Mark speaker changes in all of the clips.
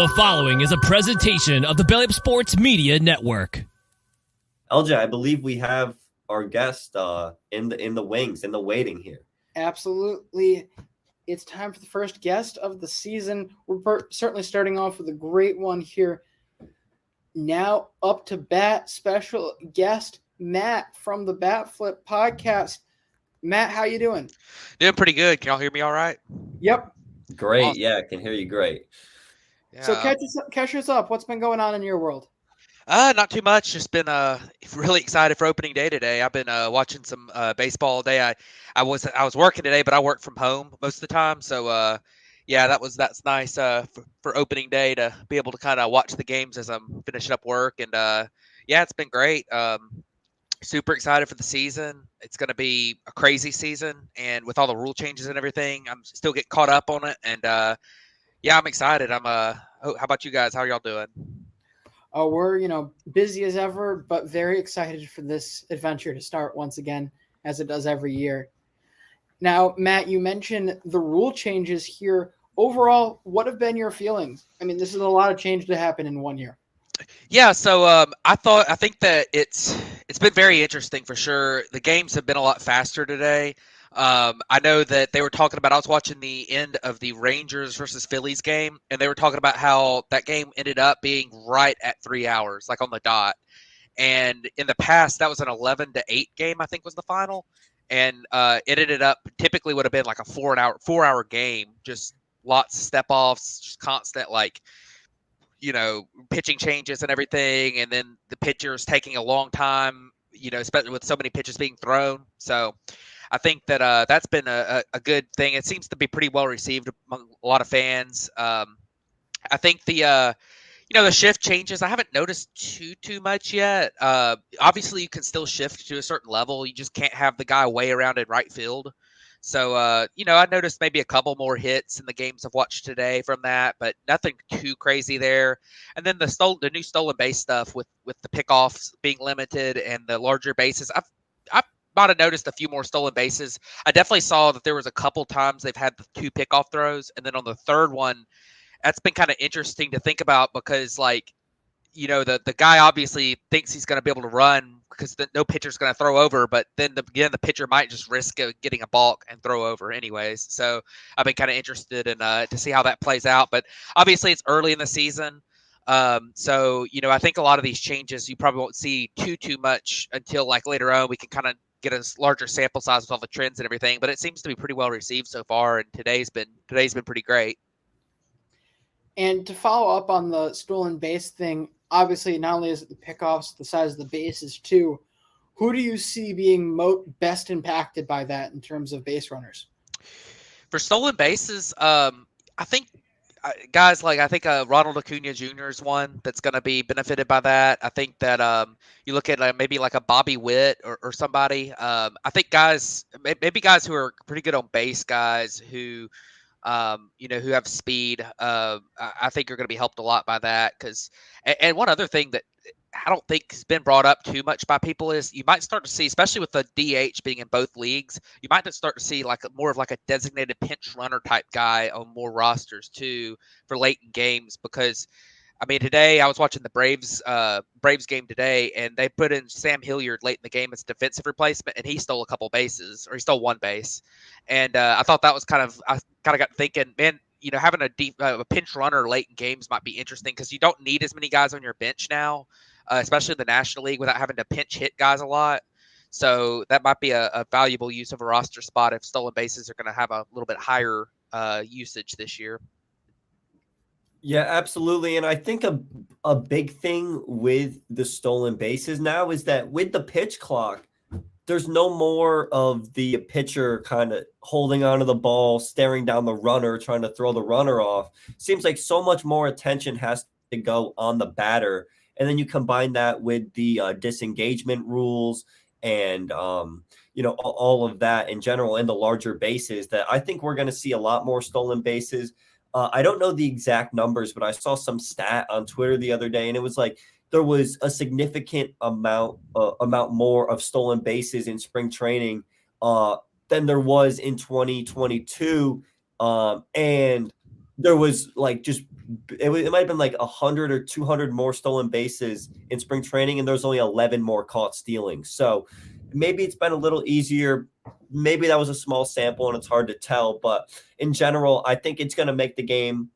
Speaker 1: The following is a presentation of the Belly Up Sports Media Network.
Speaker 2: LJ, I believe we have our guest in the wings, in the waiting here.
Speaker 3: Absolutely. It's time for the first guest of the season. We're certainly starting off with a great one here. Now up to bat, special guest Matt from the Bat Flip podcast. Matt, how you doing?
Speaker 4: Doing pretty good. Can y'all hear me all right?
Speaker 3: Yep.
Speaker 2: Great.
Speaker 4: Awesome.
Speaker 2: Yeah, I can hear you great.
Speaker 4: Yeah.
Speaker 3: So catch us up. What's been going on in your world?
Speaker 4: Not too much. Just been really excited for opening day today. I've been watching some baseball all day. I was working today, but I work from home most of the time. So yeah, that's nice for opening day to be able to kind of watch the games as I'm finishing up work. And yeah, it's been great. Super excited for the season. It's going to be a crazy season, and with all the rule changes and everything, I'm still getting caught up on it. And yeah, I'm excited. How about you guys? How are y'all doing?
Speaker 3: Oh, we're busy as ever, but very excited for this adventure to start once again, as it does every year. Now, Matt, you mentioned the rule changes here. Overall, what have been your feelings? I mean, this is a lot of change to happen in 1 year.
Speaker 4: Yeah, so I think that it's been very interesting for sure. The games have been a lot faster today. I know that they were talking about. I was watching the end of the Rangers versus Phillies game, and they were talking about how that game ended up being right at 3 hours, like on the dot. And in the past, that was an 11-8 game. I think was the final, and it ended up typically would have been like a 4 hour game, just lots of step offs, just constant pitching changes and everything, and then the pitchers taking a long time, especially with so many pitches being thrown. So I think that that's been a good thing. It seems to be pretty well received among a lot of fans. I think the shift changes, I haven't noticed too much yet. Obviously, you can still shift to a certain level. You just can't have the guy way around in right field. So, I noticed maybe a couple more hits in the games I've watched today from that, but nothing too crazy there. And then the new stolen base stuff with the pickoffs being limited and the larger bases. I might have noticed a few more stolen bases. I definitely saw that there was a couple times they've had the 2 pickoff throws, and then on the third one, that's been kind of interesting to think about because, the guy obviously thinks he's going to be able to run because no pitcher's going to throw over, but then the pitcher might just risk getting a balk and throw over anyways. So I've been kind of interested in to see how that plays out. But obviously it's early in the season. So I think a lot of these changes you probably won't see too much until like later on. We can kind of get a larger sample size with all the trends and everything, but it seems to be pretty well received so far. And today's been pretty great.
Speaker 3: And to follow up on the stolen base thing, obviously not only is it the pickoffs, the size of the bases too. Who do you see being best impacted by that in terms of base runners?
Speaker 4: For stolen bases, I think guys like Ronald Acuna Jr. is one that's going to be benefited by that. I think that you look at maybe like a Bobby Witt or somebody. I think maybe guys who are pretty good on base, guys who who have speed, I think are going to be helped a lot by that. And one other thing that I don't think has been brought up too much by people is you might start to see, especially with the DH being in both leagues, you might start to see more of a designated pinch runner type guy on more rosters too for late in games. Because I mean, today I was watching the Braves game today, and they put in Sam Hilliard late in the game as defensive replacement, and he stole a couple bases, or he stole one base. And I thought that was I kind of got thinking, man, having a pinch runner late in games might be interesting because you don't need as many guys on your bench now, especially in the National League, without having to pinch hit guys a lot. So that might be a valuable use of a roster spot if stolen bases are going to have a little bit higher usage this year.
Speaker 2: Yeah, absolutely. And I think a big thing with the stolen bases now is that with the pitch clock, there's no more of the pitcher kind of holding onto the ball, staring down the runner, trying to throw the runner off. Seems like so much more attention has to go on the batter. And then you combine that with the disengagement rules and, all of that in general and the larger bases that I think we're going to see a lot more stolen bases. I don't know the exact numbers, but I saw some stat on Twitter the other day, and it was like there was a significant amount more of stolen bases in spring training than there was in 2022. And there was like it might have been like 100 or 200 more stolen bases in spring training, and there's only 11 more caught stealing. So maybe it's been a little easier. Maybe that was a small sample and it's hard to tell, but in general, I think it's going to make the game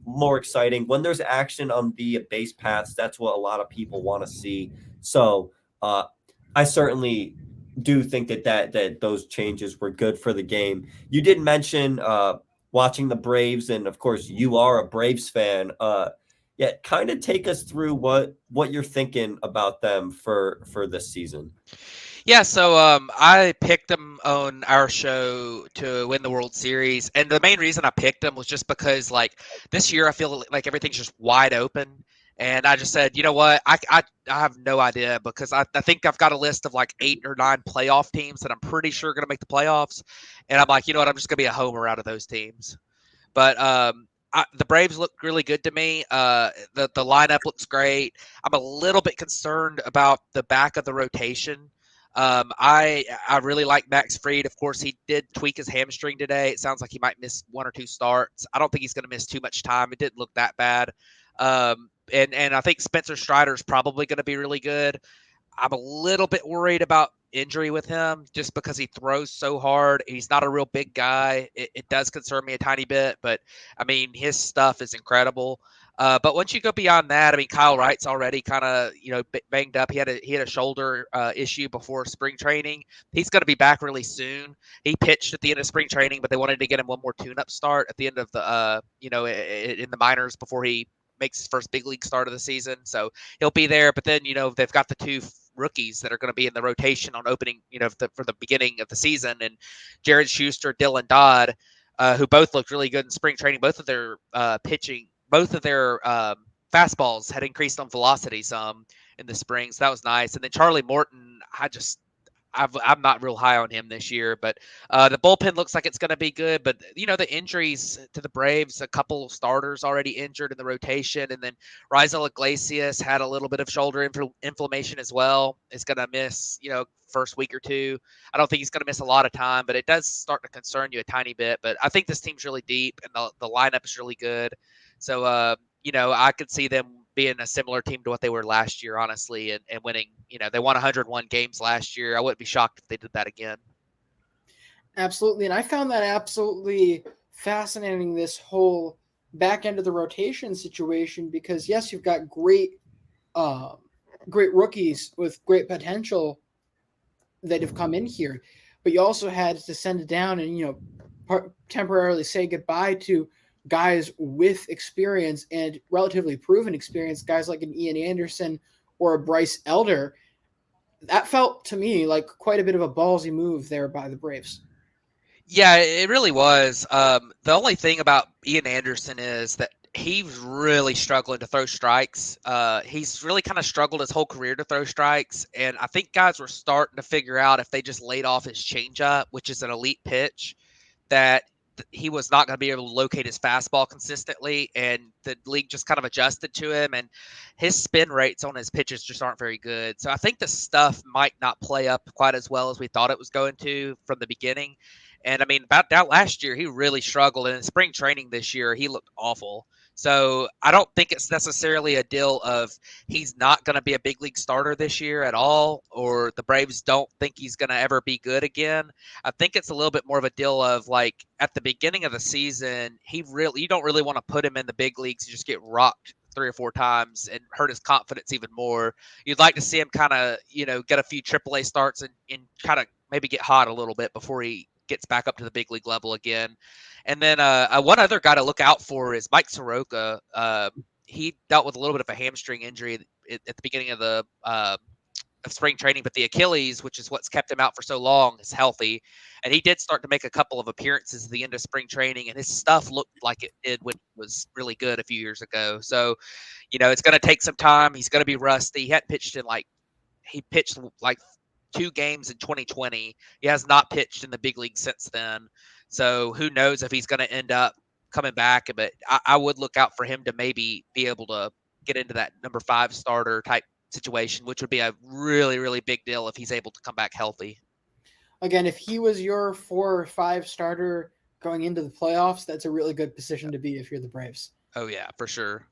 Speaker 2: more exciting when there's action on the base paths. That's what a lot of people want to see. So I certainly do think that those changes were good for the game. You did mention watching the Braves, and of course, you are a Braves fan. Yeah, kind of take us through what you're thinking about them for this season.
Speaker 4: Yeah, so I picked them on our show to win the World Series, and the main reason I picked them was just because like this year I feel like everything's just wide open, and I just said, you know what, I have no idea because I think I've got a list of like 8 or 9 playoff teams that I'm pretty sure are going to make the playoffs, and I'm like, you know what, I'm just going to be a homer out of those teams. But the Braves look really good to me. The lineup looks great. I'm a little bit concerned about the back of the rotation. I really like Max Fried. Of course, he did tweak his hamstring today. It sounds like he might miss 1 or 2 starts. I don't think he's going to miss too much time. It didn't look that bad. And I think Spencer Strider is probably going to be really good. I'm a little bit worried about injury with him just because he throws so hard. He's not a real big guy. It does concern me a tiny bit, but I mean, his stuff is incredible. But once you go beyond that, I mean, Kyle Wright's already kind of banged up. He had a shoulder issue before spring training. He's going to be back really soon. He pitched at the end of spring training, but they wanted to get him one more tune-up start at the end of the in the minors before he makes his first big league start of the season. So he'll be there. But then they've got the 2 rookies that are going to be in the rotation on opening, for the beginning of the season, and Jared Schuster, Dylan Dodd, who both looked really good in spring training. Both of their fastballs had increased on velocity some in the spring, so that was nice. And then Charlie Morton, I'm not real high on him this year, but the bullpen looks like it's going to be good. But the injuries to the Braves, a couple of starters already injured in the rotation, and then Raisel Iglesias had a little bit of shoulder inflammation as well. Is going to miss first week or two. I don't think he's going to miss a lot of time, but it does start to concern you a tiny bit. But I think this team's really deep, and the lineup is really good. So I could see them being a similar team to what they were last year, honestly, and winning. They won 101 games last year. I wouldn't be shocked if they did that again.
Speaker 3: Absolutely. And I found that absolutely fascinating, this whole back end of the rotation situation, because yes, you've got great rookies with great potential that have come in here, but you also had to send it down and, temporarily say goodbye to guys with experience and relatively proven experience, guys like an Ian Anderson or a Bryce Elder. That felt to me like quite a bit of a ballsy move there by the Braves.
Speaker 4: Yeah, it really was. The only thing about Ian Anderson is that he's really struggling to throw strikes. He's really kind of struggled his whole career to throw strikes, and I think guys were starting to figure out if they just laid off his changeup, which is an elite pitch, that he was not going to be able to locate his fastball consistently, and the league just kind of adjusted to him, and his spin rates on his pitches just aren't very good. So I think the stuff might not play up quite as well as we thought it was going to from the beginning. And I mean, about that last year, he really struggled. And in spring training this year, he looked awful. So I don't think it's necessarily a deal of he's not going to be a big league starter this year at all, or the Braves don't think he's going to ever be good again. I think it's a little bit more of a deal of like at the beginning of the season, you don't really want to put him in the big leagues and just get rocked 3 or 4 times and hurt his confidence even more. You'd like to see him kind of, get a few AAA starts and kind of maybe get hot a little bit before he gets back up to the big league level again. And then one other guy to look out for is Mike Soroka. He dealt with a little bit of a hamstring injury at the beginning of the of spring training, but the Achilles, which is what's kept him out for so long, is healthy. And he did start to make a couple of appearances at the end of spring training, and his stuff looked like it did when it was really good a few years ago. So, it's going to take some time. He's going to be rusty. He pitched like 2 games in 2020. He has not pitched in the big league since then. So who knows if he's going to end up coming back. But I would look out for him to maybe be able to get into that number 5 starter type situation, which would be a really, really big deal if he's able to come back healthy.
Speaker 3: Again, if he was your 4 or 5 starter going into the playoffs, that's a really good position to be if you're the Braves.
Speaker 4: Oh yeah, for sure.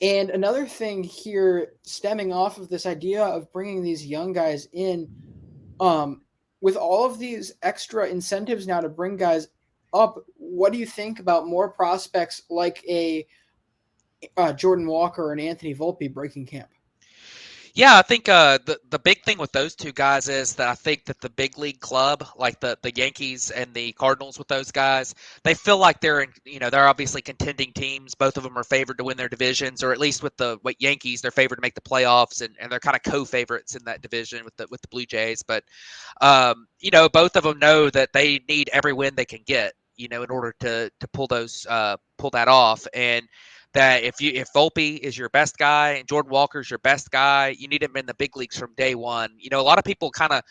Speaker 3: And another thing here, stemming off of this idea of bringing these young guys in, with all of these extra incentives now to bring guys up, what do you think about more prospects like a Jordan Walker and Anthony Volpe breaking camp?
Speaker 4: Yeah, I think the big thing with those two guys is that I think that the big league club, like the Yankees and the Cardinals, with those guys, they feel like they're in, they're obviously contending teams. Both of them are favored to win their divisions, or at least with the Yankees, they're favored to make the playoffs, and they're kind of co-favorites in that division with the Blue Jays. But both of them know that they need every win they can get, in order to pull that off. And that if Volpe is your best guy and Jordan Walker is your best guy, you need him in the big leagues from day one. A lot of people kind of,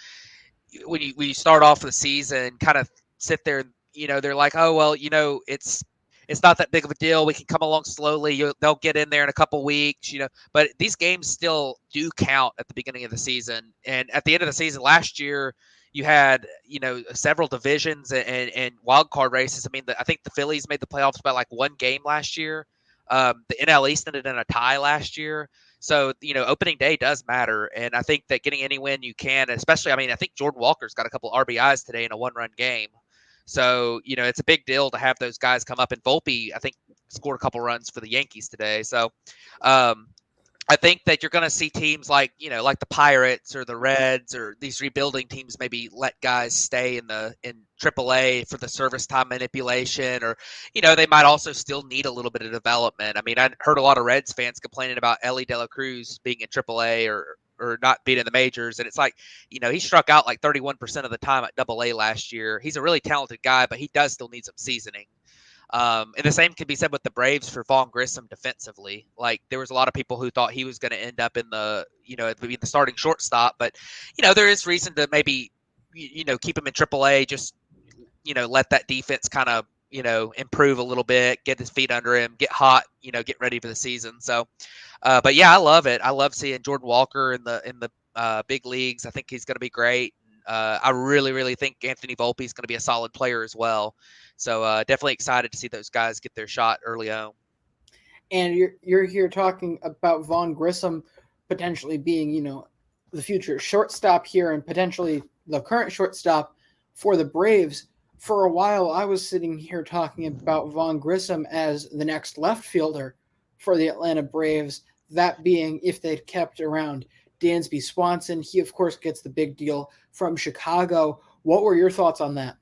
Speaker 4: when you start off the season, kind of sit there, they're like, oh well, it's not that big of a deal. We can come along slowly. They'll get in there in a couple weeks, But these games still do count at the beginning of the season, and at the end of the season last year, you had several divisions and wild card races. I mean, I think the Phillies made the playoffs by like one game last year. The NL East ended in a tie last year. So, opening day does matter. And I think that getting any win you can, especially, I think Jordan Walker's got a couple RBIs today in a one-run game. So, it's a big deal to have those guys come up. And Volpe, I think, scored a couple runs for the Yankees today. So, I think that you're going to see teams like the Pirates or the Reds or these rebuilding teams maybe let guys stay in AAA for the service time manipulation, or they might also still need a little bit of development. I mean, I heard a lot of Reds fans complaining about Ellie De La Cruz being in AAA or not being in the majors, and it's like, he struck out like 31% of the time at AA last year. He's a really talented guy, but he does still need some seasoning. And the same can be said with the Braves for Vaughn Grissom defensively. Like, there was a lot of people who thought he was going to end up in the starting shortstop, but there is reason to maybe keep him in AAA. Just let that defense kind of improve a little bit, get his feet under him, get hot, get ready for the season. So, but yeah, I love it. I love seeing Jordan Walker in the big leagues. I think he's going to be great. I really, really think Anthony Volpe is going to be a solid player as well. So definitely excited to see those guys get their shot early on.
Speaker 3: And you're here talking about Vaughn Grissom potentially being, the future shortstop here and potentially the current shortstop for the Braves. For a while, I was sitting here talking about Vaughn Grissom as the next left fielder for the Atlanta Braves, that being if they'd kept around Dansby Swanson. He, of course, gets the big deal from Chicago. What were your thoughts on that?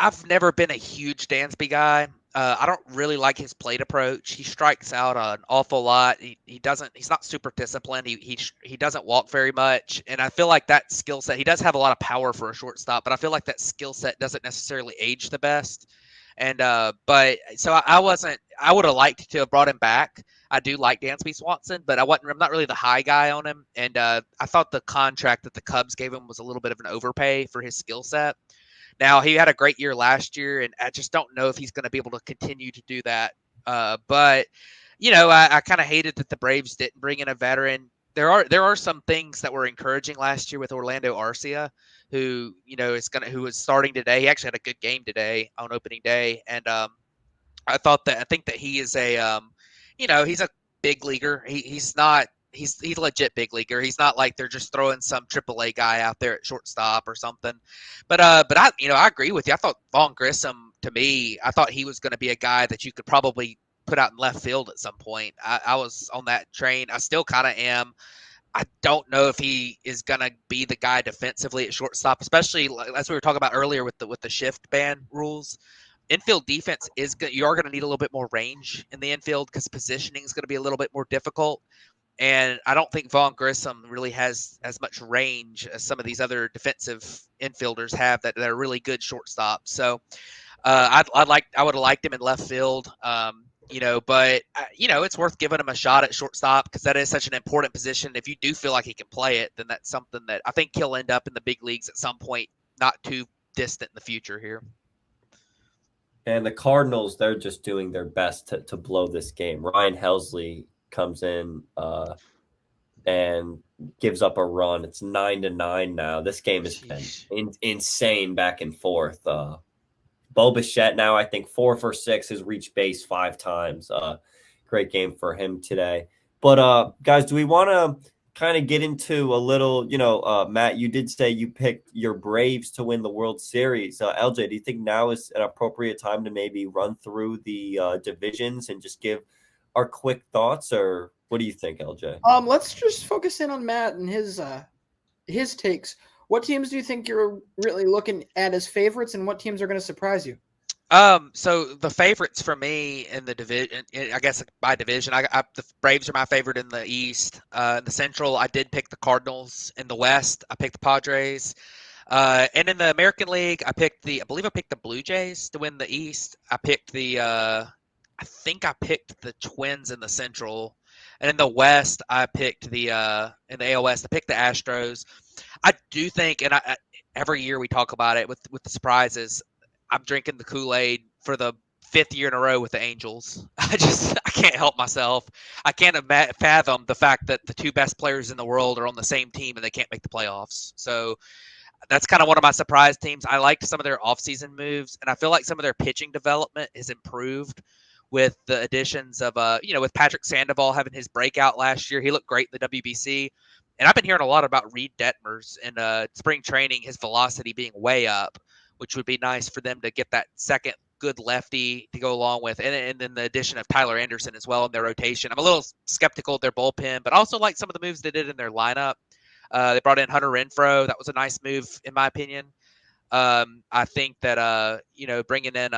Speaker 4: I've never been a huge Dansby guy. I don't really like his plate approach. He strikes out an awful lot. He's not super disciplined. He doesn't walk very much. And I feel like that skill set, he does have a lot of power for a shortstop, but I feel like that skill set doesn't necessarily age the best. And, but so I would have liked to have brought him back. I do like Dansby Swanson, but I'm not really the high guy on him. And, I thought the contract that the Cubs gave him was a little bit of an overpay for his skill set. Now, he had a great year last year, and I just don't know if he's going to be able to continue to do that. But I kind of hated that the Braves didn't bring in a veteran. There are some things that were encouraging last year with Orlando Arcia, who who was starting today. He actually had a good game today on opening day, and I think that he is he's a big leaguer. He's not. He's a legit big leaguer. He's not like they're just throwing some AAA guy out there at shortstop or something. But I agree with you. I thought Vaughn Grissom, to me, I thought he was going to be a guy that you could probably put out in left field at some point. I was on that train. I still kind of am. I don't know if he is going to be the guy defensively at shortstop, especially as we were talking about earlier with the shift ban rules. Infield defense you are going to need a little bit more range in the infield because positioning is going to be a little bit more difficult. And I don't think Vaughn Grissom really has as much range as some of these other defensive infielders have that are really good shortstops. So I would have liked him in left field, but it's worth giving him a shot at shortstop because that is such an important position. If you do feel like he can play it, then that's something that I think he'll end up in the big leagues at some point, not too distant in the future here.
Speaker 2: And the Cardinals, they're just doing their best to blow this game. Ryan Helsley comes in and gives up a run. It's 9-9 now. This game has been insane back and forth. Bo Bichette now, I think 4 for 6, has reached base 5 times. Great game for him today. But guys, do we want to kind of get into a little, Matt, you did say you picked your Braves to win the World Series. LJ, do you think now is an appropriate time to maybe run through the divisions and just give our quick thoughts, or what do you think, LJ?
Speaker 3: Let's just focus in on Matt and his takes. What teams do you think you're really looking at as favorites, and what teams are going to surprise you?
Speaker 4: So the favorites for me in the division, I guess by division, the Braves are my favorite in the East. In the Central, I did pick the Cardinals. In the West, I picked the Padres. And in the American League, I believe I picked the Blue Jays to win the East. I picked I think I picked the Twins in the Central. And in the West, I picked in the AL West, I picked the Astros. I do think, and every year we talk about it with the surprises. I'm drinking the Kool-Aid for the 5th year in a row with the Angels. I can't help myself. I can't fathom the fact that the 2 best players in the world are on the same team and they can't make the playoffs. So that's kind of one of my surprise teams. I liked some of their offseason moves, and I feel like some of their pitching development has improved with the additions of, with Patrick Sandoval having his breakout last year. He looked great in the WBC. And I've been hearing a lot about Reed Detmers in spring training, his velocity being way up, which would be nice for them to get that second good lefty to go along with. And then the addition of Tyler Anderson as well in their rotation. I'm a little skeptical of their bullpen, but also like some of the moves they did in their lineup. They brought in Hunter Renfroe. That was a nice move, in my opinion. I think that, bringing in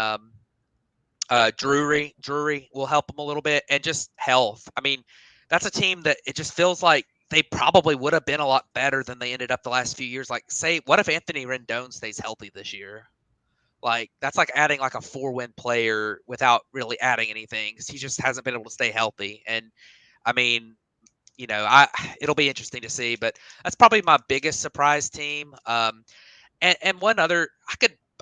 Speaker 4: Drury will help them a little bit, and just health. I mean, that's a team that it just feels like they probably would have been a lot better than they ended up the last few years. Like, say, what if Anthony Rendon stays healthy this year? Like, that's like adding like a 4-win player without really adding anything, because he just hasn't been able to stay healthy. And I mean, it'll be interesting to see, but that's probably my biggest surprise team. And one other,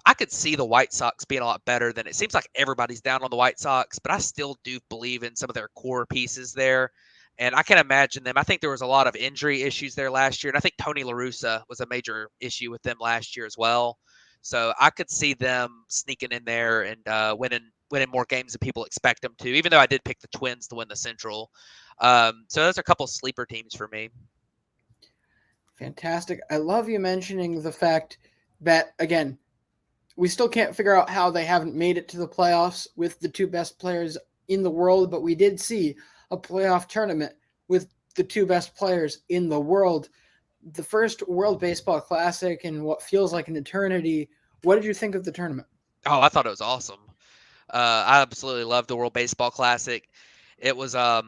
Speaker 4: I could see the White Sox being a lot better than it seems like everybody's down on the White Sox, but I still do believe in some of their core pieces there. And I can imagine them. I think there was a lot of injury issues there last year. And I think Tony La Russa was a major issue with them last year as well. So I could see them sneaking in there and winning more games than people expect them to, even though I did pick the Twins to win the Central. So those are a couple sleeper teams for me.
Speaker 3: Fantastic. I love you mentioning the fact that, again, we still can't figure out how they haven't made it to the playoffs with the 2 best players in the world, but we did see a playoff tournament with the 2 best players in the world. The first World Baseball Classic in what feels like an eternity. What did you think of the tournament?
Speaker 4: Oh, I thought it was awesome. I absolutely loved the World Baseball Classic. It was I've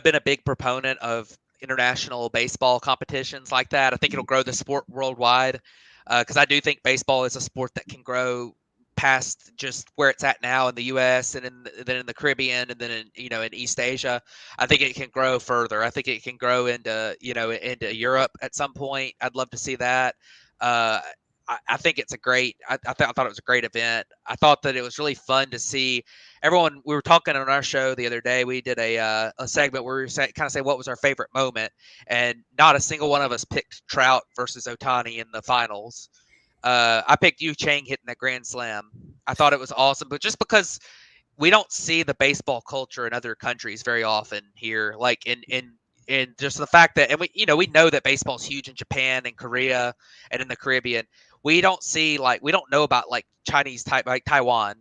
Speaker 4: been a big proponent of international baseball competitions like that. I think it'll grow the sport worldwide, because I do think baseball is a sport that can grow past just where it's at now in the U.S. and then in the Caribbean and then in East Asia. I think it can grow further. I think it can grow into Europe at some point. I'd love to see that. I think it's a great. I thought it was a great event. I thought that it was really fun to see everyone. We were talking on our show the other day. We did a segment where we were kind of say what was our favorite moment, and not a single one of us picked Trout versus Ohtani in the finals. I picked Yu Chang hitting that grand slam. I thought it was awesome, but just because we don't see the baseball culture in other countries very often here, like in just the fact that, and we know that baseball's huge in Japan and Korea and in the Caribbean. We don't know about like Chinese type, like Taiwan.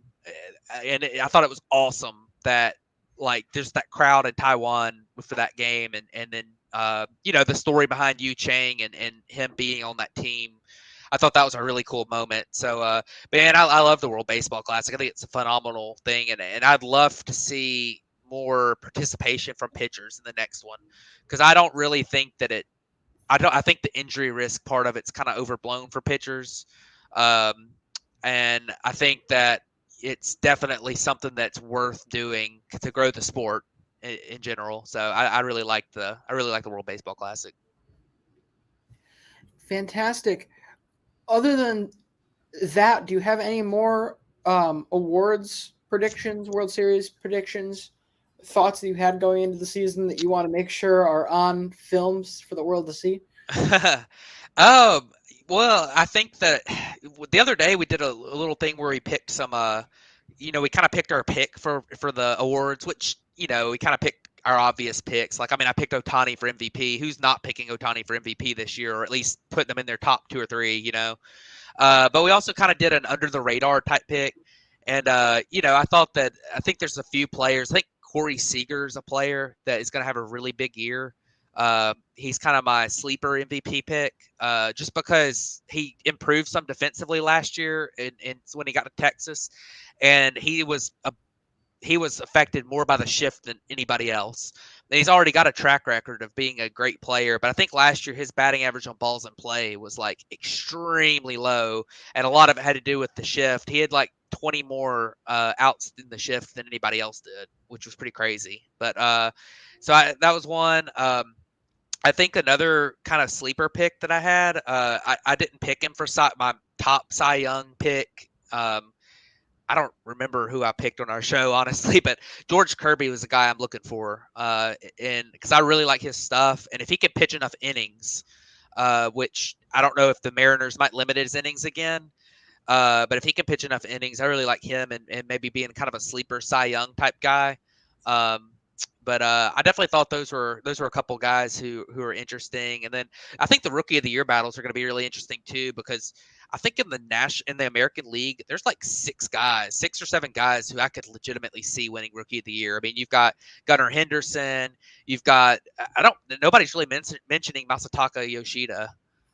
Speaker 4: And I thought it was awesome that like there's that crowd in Taiwan for that game. And then, the story behind Yu Chang and him being on that team. I thought that was a really cool moment. So, man, I love the World Baseball Classic. I think it's a phenomenal thing. And I'd love to see more participation from pitchers in the next one, because I don't really think that I think the injury risk part of it's kind of overblown for pitchers. And I think that it's definitely something that's worth doing to grow the sport in general. So I really like the World Baseball Classic.
Speaker 3: Fantastic. Other than that, do you have any more awards predictions, World Series predictions thoughts that you had going into the season that you want to make sure are on films for the world to see?
Speaker 4: um, well, I think that the other day we did a little thing where we picked some, we kind of picked our pick for the awards, which we kind of picked our obvious picks. Like, I mean, I picked Otani for MVP. Who's not picking Otani for MVP this year, or at least putting them in their top 2 or 3? But we also kind of did an under the radar type pick. And, I think there's a few players. I think Corey Seager's a player that is going to have a really big year. He's kind of my sleeper MVP pick, just because he improved some defensively last year and when he got to Texas, and he was affected more by the shift than anybody else. And he's already got a track record of being a great player, but I think last year his batting average on balls in play was like extremely low, and a lot of it had to do with the shift. He had like 20 more outs in the shift than anybody else did, which was pretty crazy. But that was one. I think another kind of sleeper pick that I had, I didn't pick him for my top Cy Young pick. I don't remember who I picked on our show, honestly, but George Kirby was the guy I'm looking for, and because I really like his stuff, and if he can pitch enough innings, which I don't know if the Mariners might limit his innings again, but if he can pitch enough innings, I really like him, and maybe being kind of a sleeper Cy Young type guy. But I definitely thought those were a couple guys who are interesting, and then I think the Rookie of the Year battles are going to be really interesting too, because I think in the American League, there's like 6 or 7 guys who I could legitimately see winning Rookie of the Year. I mean, you've got Gunnar Henderson, you've got nobody's really mentioning Masataka Yoshida.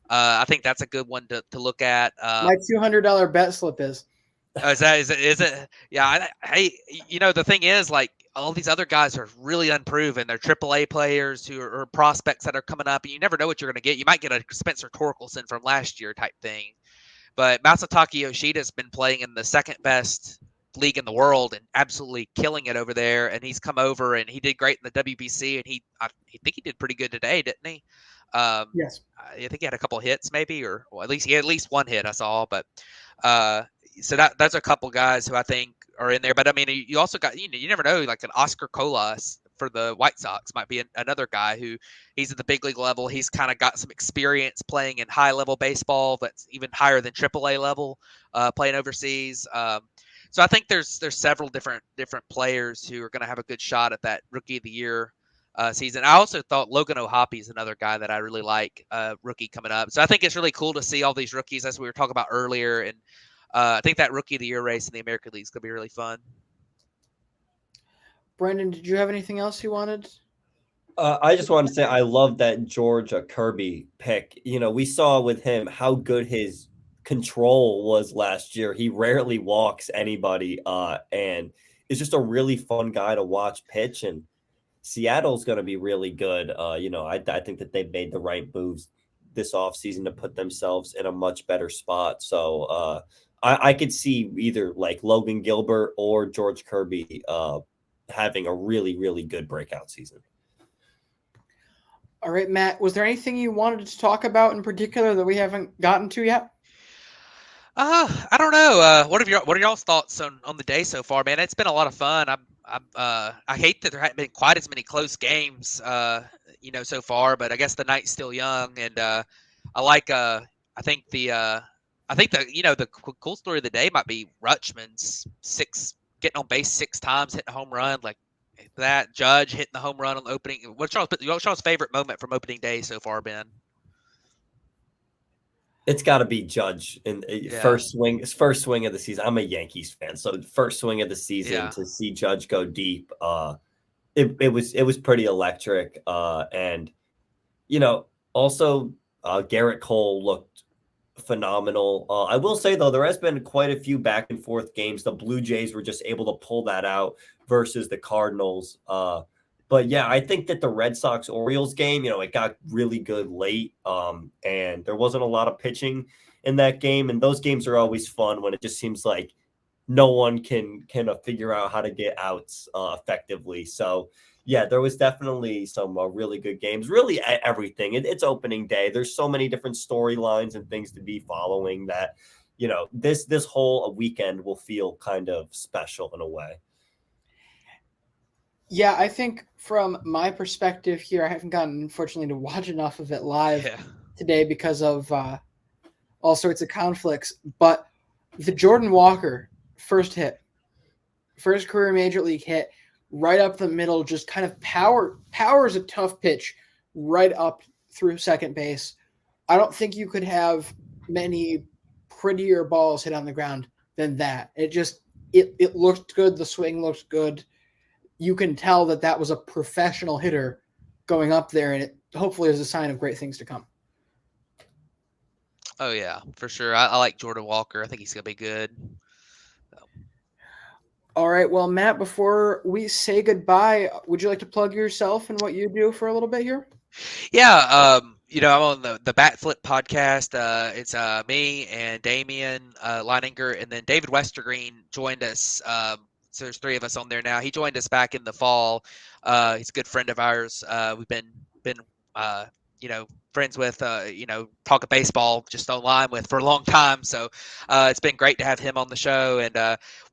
Speaker 4: I think that's a good one to look at.
Speaker 3: My $200 bet slip is.
Speaker 4: Is it? Yeah. The thing is, like, all these other guys are really unproven. They're AAA players who are prospects that are coming up, and you never know what you're going to get. You might get a Spencer Torkelson from last year type thing. But Masataka Yoshida's been playing in the second best league in the world and absolutely killing it over there. And he's come over and he did great in the WBC, and I think he did pretty good today, didn't he?
Speaker 3: Yes.
Speaker 4: I think he had a couple of hits, maybe, or well, he had at least one hit I saw. But so that's a couple guys who I think are in there. But I mean, you also got you never know, like an Oscar Colas for the White Sox might be another guy who he's at the big league level. He's kind of got some experience playing in high level baseball that's even higher than AAA level, playing overseas. So I think there's several different players who are going to have a good shot at that Rookie of the Year season. I also thought Logan O'Hoppe is another guy that I really like, rookie coming up. So I think it's really cool to see all these rookies, as we were talking about earlier. And I think that Rookie of the Year race in the American League is going to be really fun.
Speaker 3: Brandon, did you have anything else you wanted?
Speaker 2: I just want to say I love that George Kirby pick. We saw with him how good his control was last year. He rarely walks anybody, and is just a really fun guy to watch pitch. And Seattle's going to be really good. I think that they've made the right moves this offseason to put themselves in a much better spot. So I could see either like Logan Gilbert or George Kirby having a really, really good breakout season.
Speaker 3: All right, Matt, was there anything you wanted to talk about in particular that we haven't gotten to yet?
Speaker 4: I don't know. What are y'all's thoughts on the day so far, man? It's been a lot of fun. I hate that there haven't been quite as many close games, so far, but I guess the night's still young, and I like. I think the cool story of the day might be Rutschman's getting on base 6 times, hitting a home run, like that. Judge hitting the home run on the opening. What's y'all's favorite moment from opening day so far been?
Speaker 2: It's got to be Judge in first swing of the season. I'm a Yankees fan, so first swing of the season to see Judge go deep, it was pretty electric. And also Garrett Cole looked phenomenal. I will say though, there has been quite a few back and forth games. The Blue Jays were just able to pull that out versus the Cardinals. But yeah, I think that the Red Sox-Orioles game, it got really good late, and there wasn't a lot of pitching in that game. And those games are always fun when it just seems like no one can figure out how to get outs effectively. So yeah, there was definitely some really good games. Really, everything. It's opening day. There's so many different storylines and things to be following that this whole weekend will feel kind of special in a way.
Speaker 3: Yeah, I think from my perspective here, I haven't gotten, unfortunately, to watch enough of it live
Speaker 4: Yeah.
Speaker 3: today because of all sorts of conflicts. But the Jordan Walker first career major league hit, right up the middle, just kind of powers a tough pitch right up through second base. I don't think you could have many prettier balls hit on the ground than that. It looked good. The swing looked good. You can tell that was a professional hitter going up there, and it hopefully is a sign of great things to come.
Speaker 4: Oh yeah, for sure. I like Jordan Walker. I think he's gonna be good.
Speaker 3: All right, well, Matt, before we say goodbye, would you like to plug yourself and what you do for a little bit here?
Speaker 4: Yeah, I'm on the Batflip podcast. It's me and Damian Leininger, and then David Westergreen joined us. So there's three of us on there now. He joined us back in the fall. He's a good friend of ours. We've been friends with talking baseball just online with for a long time. So it's been great to have him on the show, and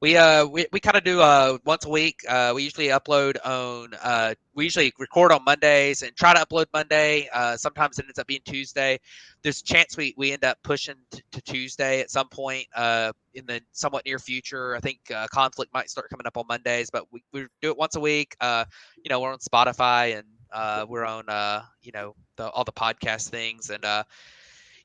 Speaker 4: we kind of do once a week. We usually upload on we usually record on Mondays and try to upload Monday. Sometimes it ends up being Tuesday. There's a chance we end up pushing to Tuesday at some point in the somewhat near future. I think conflict might start coming up on Mondays, but we do it once a week. We're on Spotify and we're on all the podcast things, and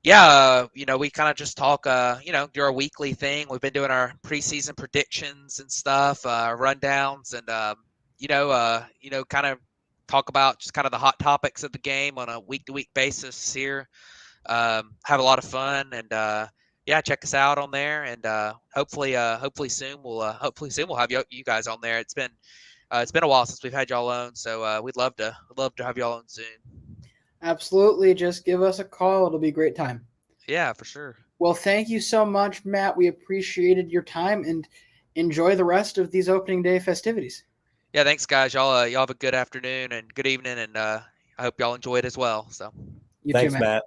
Speaker 4: we kind of just talk do our weekly thing. We've been doing our preseason predictions and stuff, rundowns, and kind of talk about just kind of the hot topics of the game on a week-to-week basis here. Have a lot of fun, and check us out on there, and hopefully soon we'll have you guys on there. It's been a while since we've had y'all on, so we'd love to have y'all on soon.
Speaker 3: Absolutely. Just give us a call. It'll be a great time.
Speaker 4: Yeah, for sure.
Speaker 3: Well, thank you so much, Matt. We appreciated your time, and enjoy the rest of these opening day festivities.
Speaker 4: Yeah, thanks, guys. Y'all have a good afternoon and good evening, and I hope y'all enjoy it as well. So,
Speaker 3: You
Speaker 2: Thanks,
Speaker 3: too, Matt.
Speaker 2: Matt.